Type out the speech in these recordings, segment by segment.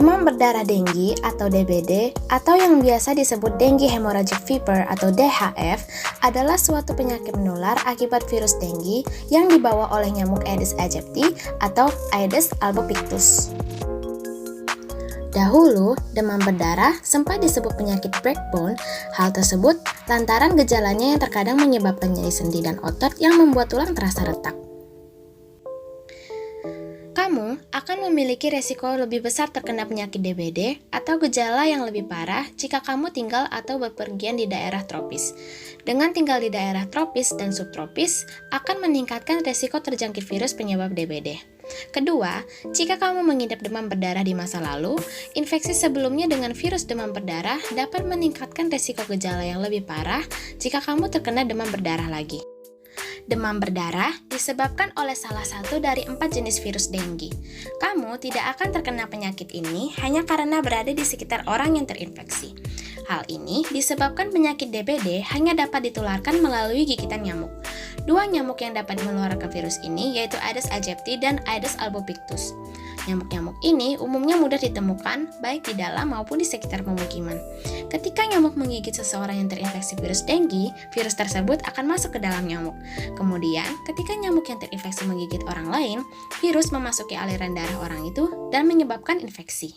Demam berdarah denggi atau DBD atau yang biasa disebut dengue hemorrhagic fever atau DHF adalah suatu penyakit menular akibat virus denggi yang dibawa oleh nyamuk Aedes aegypti atau Aedes albopictus. Dahulu, demam berdarah sempat disebut penyakit breakbone. Hal tersebut lantaran gejalanya yang terkadang menyebabkan nyeri sendi dan otot yang membuat tulang terasa retak. Kamu akan memiliki resiko lebih besar terkena penyakit DBD atau gejala yang lebih parah jika kamu tinggal atau bepergian di daerah tropis. Dengan tinggal di daerah tropis dan subtropis akan meningkatkan resiko terjangkit virus penyebab DBD. Kedua, jika kamu mengidap demam berdarah di masa lalu, infeksi sebelumnya dengan virus demam berdarah dapat meningkatkan resiko gejala yang lebih parah jika kamu terkena demam berdarah lagi. Demam berdarah disebabkan oleh salah satu dari 4 jenis virus denggi. Kamu tidak akan terkena penyakit ini hanya karena berada di sekitar orang yang terinfeksi. Hal ini disebabkan penyakit DBD hanya dapat ditularkan melalui gigitan nyamuk. Dua nyamuk yang dapat menularkan virus ini yaitu Aedes aegypti dan Aedes albopictus. Nyamuk-nyamuk ini umumnya mudah ditemukan baik di dalam maupun di sekitar pemukiman. Ketika nyamuk menggigit seseorang yang terinfeksi virus denggi, virus tersebut akan masuk ke dalam nyamuk. Kemudian, ketika nyamuk yang terinfeksi menggigit orang lain, virus memasuki aliran darah orang itu dan menyebabkan infeksi.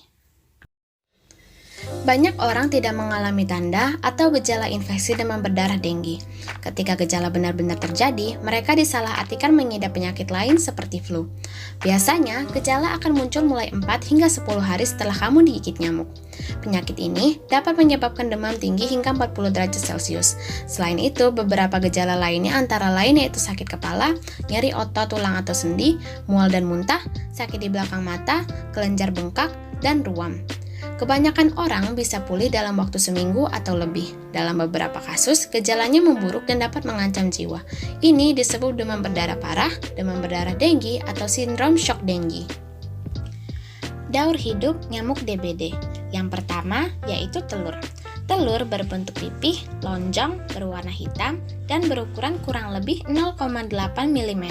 Banyak orang tidak mengalami tanda atau gejala infeksi demam berdarah denggi. Ketika gejala benar-benar terjadi, mereka disalahartikan mengidap penyakit lain seperti flu. Biasanya, gejala akan muncul mulai 4 hingga 10 hari setelah kamu digigit nyamuk. Penyakit ini dapat menyebabkan demam tinggi hingga 40 derajat Celcius. Selain itu, beberapa gejala lainnya antara lain yaitu sakit kepala, nyeri otot tulang atau sendi, mual dan muntah, sakit di belakang mata, kelenjar bengkak, dan ruam. Kebanyakan orang bisa pulih dalam waktu seminggu atau lebih. Dalam beberapa kasus, gejalanya memburuk dan dapat mengancam jiwa. Ini disebut demam berdarah parah, demam berdarah denggi, atau sindrom shock denggi. Daur hidup nyamuk DBD. Yang pertama yaitu telur. Telur berbentuk pipih, lonjong, berwarna hitam, dan berukuran kurang lebih 0,8 mm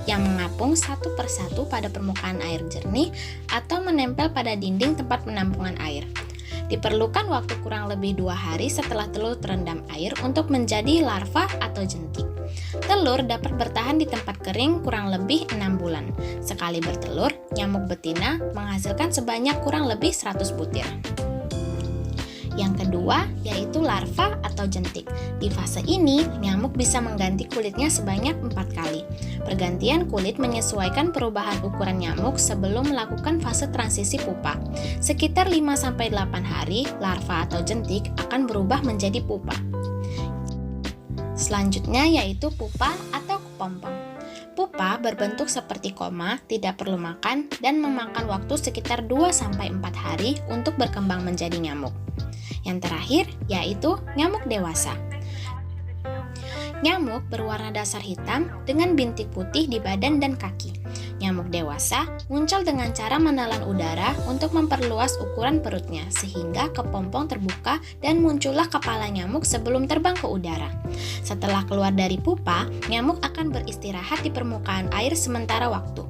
yang mengapung satu persatu pada permukaan air jernih atau menempel pada dinding tempat penampungan air. Diperlukan waktu kurang lebih 2 hari setelah telur terendam air untuk menjadi larva atau jentik. Telur dapat bertahan di tempat kering kurang lebih 6 bulan. Sekali bertelur, nyamuk betina menghasilkan sebanyak kurang lebih 100 butir. Yang kedua yaitu larva atau jentik. Di fase ini, nyamuk bisa mengganti kulitnya sebanyak 4 kali. Pergantian kulit menyesuaikan perubahan ukuran nyamuk sebelum melakukan fase transisi pupa. Sekitar 5-8 hari, larva atau jentik akan berubah menjadi pupa. Selanjutnya yaitu pupa atau kepompong. Pupa berbentuk seperti koma, tidak perlu makan, dan memakan waktu sekitar 2-4 hari untuk berkembang menjadi nyamuk. Yang terakhir yaitu nyamuk dewasa. Nyamuk berwarna dasar hitam dengan bintik putih di badan dan kaki. Nyamuk dewasa muncul dengan cara menelan udara untuk memperluas ukuran perutnya sehingga kepompong terbuka dan muncullah kepala nyamuk sebelum terbang ke udara. Setelah keluar dari pupa, nyamuk akan beristirahat di permukaan air sementara waktu.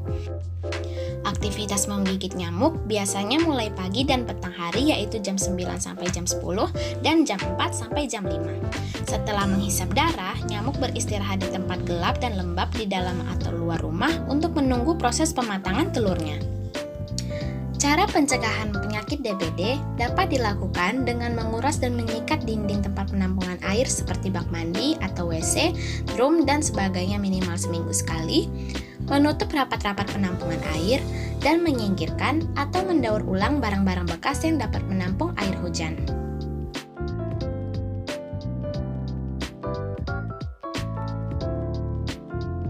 Aktivitas menggigit nyamuk biasanya mulai pagi dan petang hari yaitu jam 9 sampai jam 10 dan jam 4 sampai jam 5. Setelah menghisap darah, nyamuk beristirahat di tempat gelap dan lembab di dalam atau luar rumah untuk menunggu proses pematangan telurnya. Cara pencegahan penyakit DBD dapat dilakukan dengan menguras dan menyikat dinding tempat penampungan air seperti bak mandi atau WC, drum, dan sebagainya minimal seminggu sekali, menutup rapat-rapat penampungan air, dan menyingkirkan atau mendaur ulang barang-barang bekas yang dapat menampung air hujan.